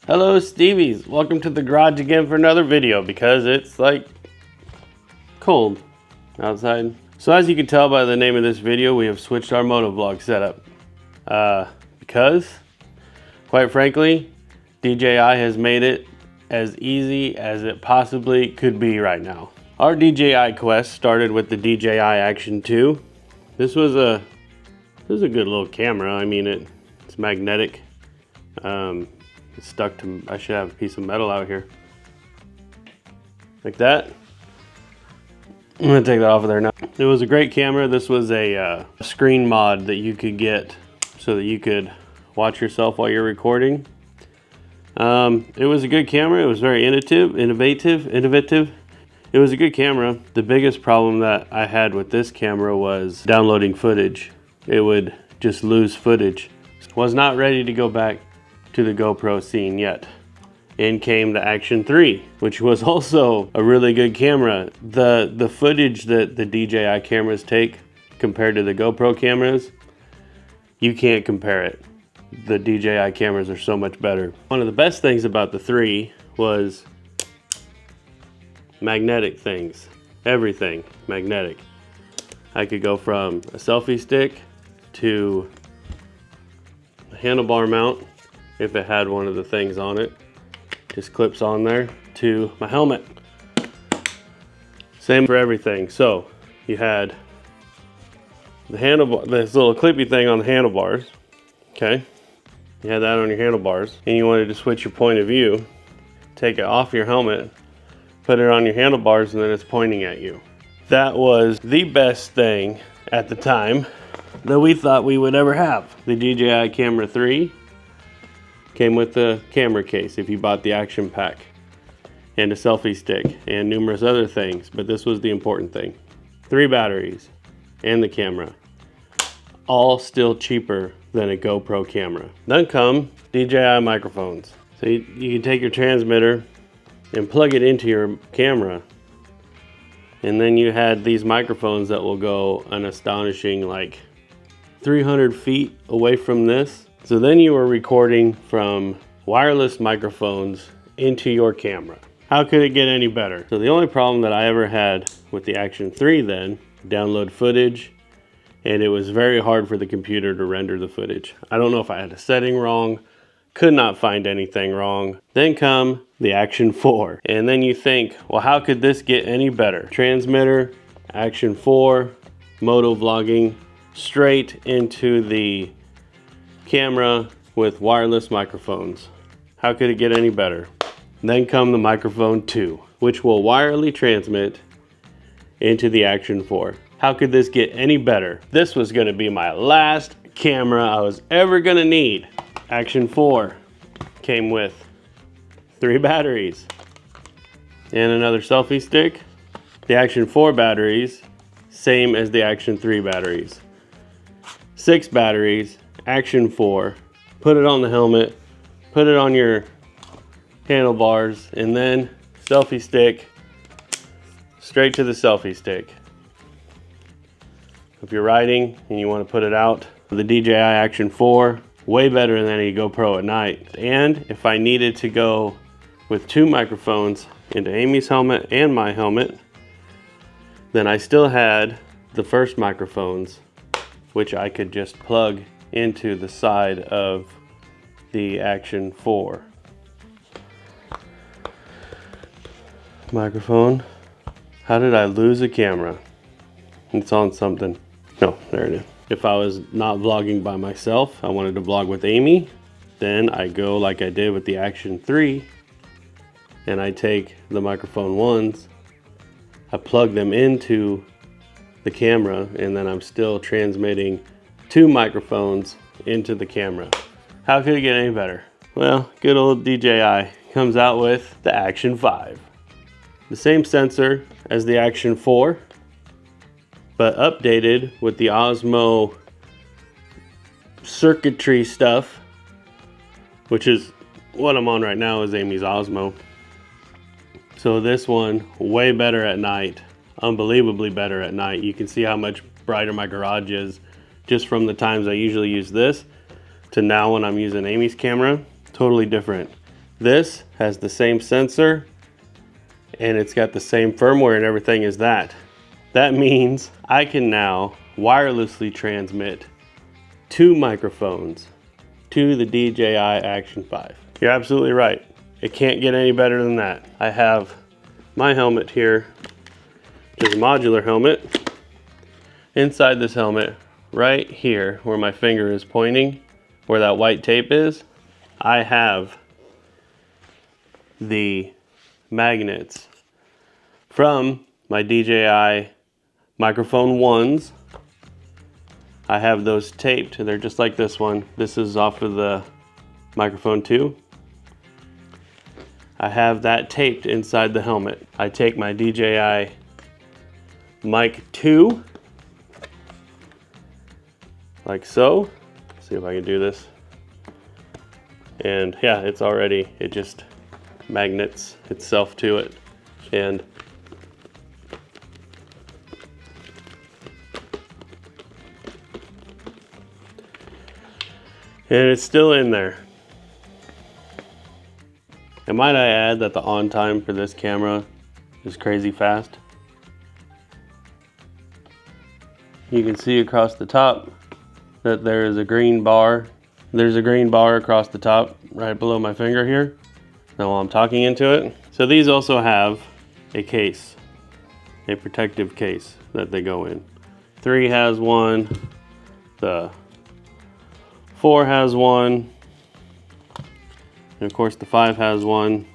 Hello Stevies, welcome to the garage again for another video because it's like cold outside. So as you can tell by the name of this video, we have switched our Motovlog setup. Because, quite frankly, DJI has made it as easy as it possibly could be right now. Our DJI quest started with the DJI Action 2. This was a good little camera. I mean, it's magnetic. It's stuck to, I should have a piece of metal out here. Like that. I'm gonna take that off of there now. It was a great camera. This was a screen mod that you could get so that you could watch yourself while you're recording. It was a good camera. It was very innovative. It was a good camera. The biggest problem that I had with this camera was downloading footage. It would just lose footage. Was not ready to go back to the GoPro scene yet. In came the Action 3, which was also a really good camera. The footage that the DJI cameras take compared to the GoPro cameras, you can't compare it. The DJI cameras are so much better. One of the best things about the 3 was magnetic things. Everything magnetic. I could go from a selfie stick to a handlebar mount if it had one of the things on it. Just clips on there to my helmet. Same for everything. So you had the handlebar, this little clippy thing on the handlebars. Okay, you had that on your handlebars, and you wanted to switch your point of view. Take it off your helmet, put it on your handlebars, and then it's pointing at you. That was the best thing at the time that we thought we would ever have. The DJI Camera 3 came with the camera case if you bought the Action pack, and a selfie stick, and numerous other things, but this was the important thing. 3 batteries and the camera. All still cheaper than a GoPro camera. Then come DJI microphones. So you can take your transmitter and plug it into your camera, and then you had these microphones that will go an astonishing like 300 feet away from this. So then you were recording from wireless microphones into your camera. How could it get any better? So the only problem that I ever had with the Action 3 then, download footage, and it was very hard for the computer to render the footage. I don't know if I had a setting wrong, could not find anything wrong. Then come the Action 4, and then you think, well, how could this get any better? Transmitter, Action 4, motovlogging, straight into the camera with wireless microphones. How could it get any better? Then come the Microphone 2, which will wirelessly transmit into the Action 4. How could this get any better? This was gonna be my last camera I was ever gonna need. Action 4 came with 3 batteries and another selfie stick. The Action 4 batteries, same as the Action 3 batteries. 6 batteries, Action 4, put it on the helmet, put it on your handlebars, and then selfie stick, straight to the selfie stick. If you're riding and you want to put it out, the DJI Action 4, way better than any GoPro at night. And if I needed to go with 2 microphones into Amy's helmet and my helmet, then I still had the first microphones, which I could just plug into the side of the Action 4. Microphone. How did I lose a camera? It's on something. No, there it is. If I was not vlogging by myself, I wanted to vlog with Amy, then I go like I did with the Action 3, and I take the microphone 1s, I plug them into the camera, and then I'm still transmitting 2 microphones into the camera. How could it get any better? Well, good old DJI comes out with the Action 5. The same sensor as the Action 4, but updated with the Osmo circuitry stuff, which is what I'm on right now is Amy's Osmo. So this one, way better at night, unbelievably better at night. You can see how much brighter my garage is just from the times I usually use this to now when I'm using Amy's camera. Totally different. This has the same sensor and it's got the same firmware and everything as that. That means I can now wirelessly transmit 2 microphones to the DJI Action 5. You're absolutely right. It can't get any better than that. I have my helmet here, which is a modular helmet. Inside this helmet, right here where my finger is pointing, where that white tape is, I have the magnets from my DJI microphone 1s. I have those taped. They're just like this one. This is off of the microphone 2. I have that taped inside the helmet. I take my DJI Mic 2, like so. Let's see if I can do this. And yeah, it's already, it just magnets itself to it. And it's still in there. And might I add that the on time for this camera is crazy fast. You can see across the top that there is a green bar. There's a green bar across the top right below my finger here. Now while I'm talking into it. So these also have a case, a protective case that they go in. 3 has one, the 4 has one, and of course the 5 has one.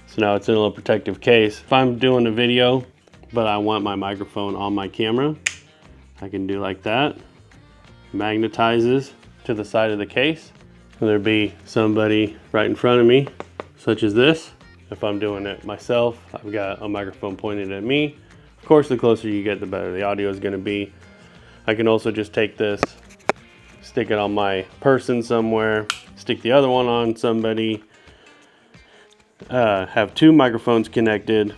So now it's in a little protective case. If I'm doing a video, but I want my microphone on my camera, I can do like that. Magnetizes to the side of the case. And there'd be somebody right in front of me, such as this. If I'm doing it myself, I've got a microphone pointed at me. Of course, the closer you get, the better the audio is gonna be. I can also just take this, stick it on my person somewhere, stick the other one on somebody, have 2 microphones connected,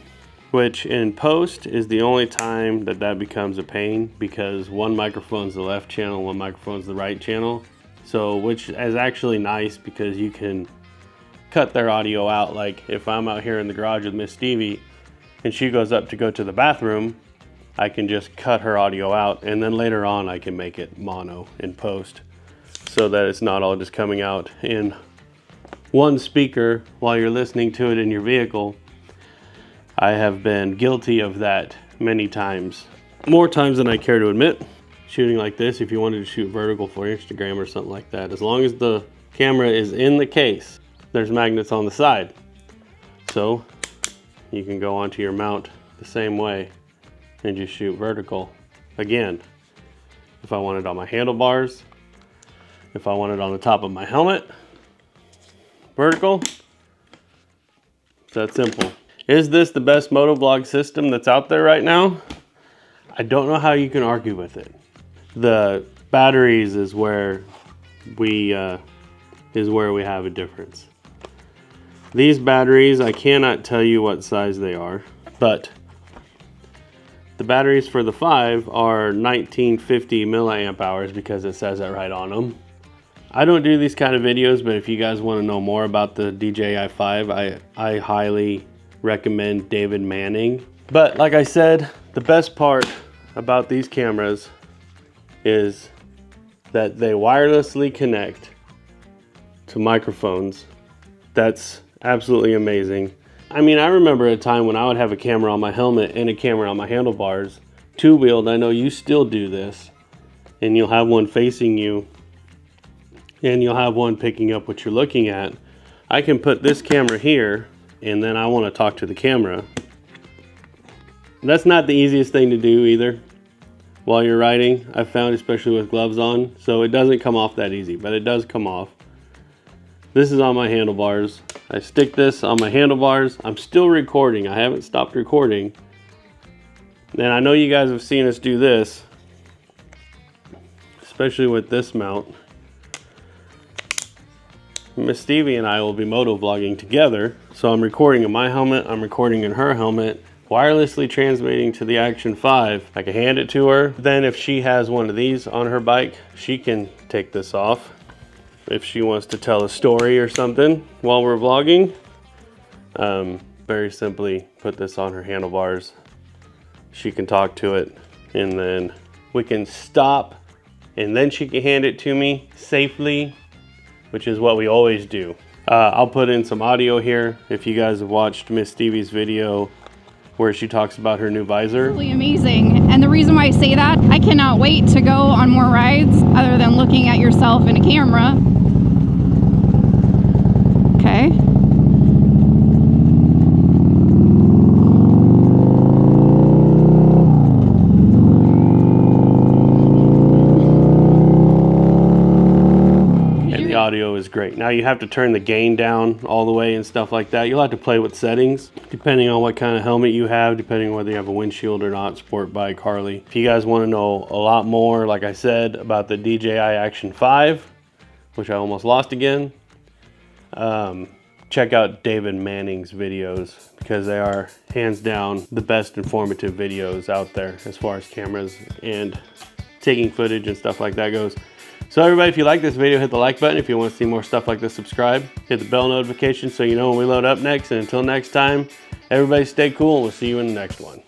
which in post is the only time that that becomes a pain, because one microphone's the left channel, one microphone's the right channel. So, which is actually nice because you can cut their audio out. Like if I'm out here in the garage with Mrs.Stevy and she goes up to go to the bathroom, I can just cut her audio out, and then later on I can make it mono in post so that it's not all just coming out in one speaker while you're listening to it in your vehicle. I have been guilty of that many times, more times than I care to admit. Shooting like this, if you wanted to shoot vertical for Instagram or something like that, as long as the camera is in the case, there's magnets on the side. So you can go onto your mount the same way and just shoot vertical. Again, if I want it on my handlebars, if I want it on the top of my helmet, vertical, it's that simple. Is this the best Motovlog system that's out there right now? I don't know how you can argue with it. The batteries is where we have a difference. These batteries, I cannot tell you what size they are, but the batteries for the 5 are 1950 milliamp hours because it says it right on them. I don't do these kind of videos, but if you guys want to know more about the DJI 5, I highly recommend David Manning. But like I said, the best part about these cameras is that they wirelessly connect to microphones. That's absolutely amazing. I mean, I remember a time when I would have a camera on my helmet and a camera on my handlebars, two-wheeled. I know you still do this, and you'll have one facing you and you'll have one picking up what you're looking at. I can put this camera here, and then I want to talk to the camera. That's not the easiest thing to do either while you're riding, I've found, especially with gloves on. So it doesn't come off that easy, but it does come off. This is on my handlebars. I stick this on my handlebars. I'm still recording. I haven't stopped recording. And I know you guys have seen us do this, especially with this mount. Mrs.Stevy and I will be motovlogging together. So I'm recording in my helmet, I'm recording in her helmet, wirelessly transmitting to the Action 5. I can hand it to her. Then if she has one of these on her bike, she can take this off if she wants to tell a story or something while we're vlogging. Very simply put this on her handlebars. She can talk to it, and then we can stop, and then she can hand it to me safely, which is what we always do. I'll put in some audio here if you guys have watched Miss Stevy's video where she talks about her new visor. Really amazing. And the reason why I say that, I cannot wait to go on more rides other than looking at yourself in a camera. Okay. Audio is great. Now you have to turn the gain down all the way and stuff like that. You'll have to play with settings depending on what kind of helmet you have, depending on whether you have a windshield or not. Sport bike, Harley. If you guys want to know a lot more, like I said, about the DJI Action 5, which I almost lost again, check out David Manning's videos, because they are hands down the best informative videos out there as far as cameras and taking footage and stuff like that goes. So everybody, if you like this video, hit the like button. If you want to see more stuff like this, subscribe. Hit the bell notification so you know when we load up next. And until next time, everybody stay cool, and we'll see you in the next one.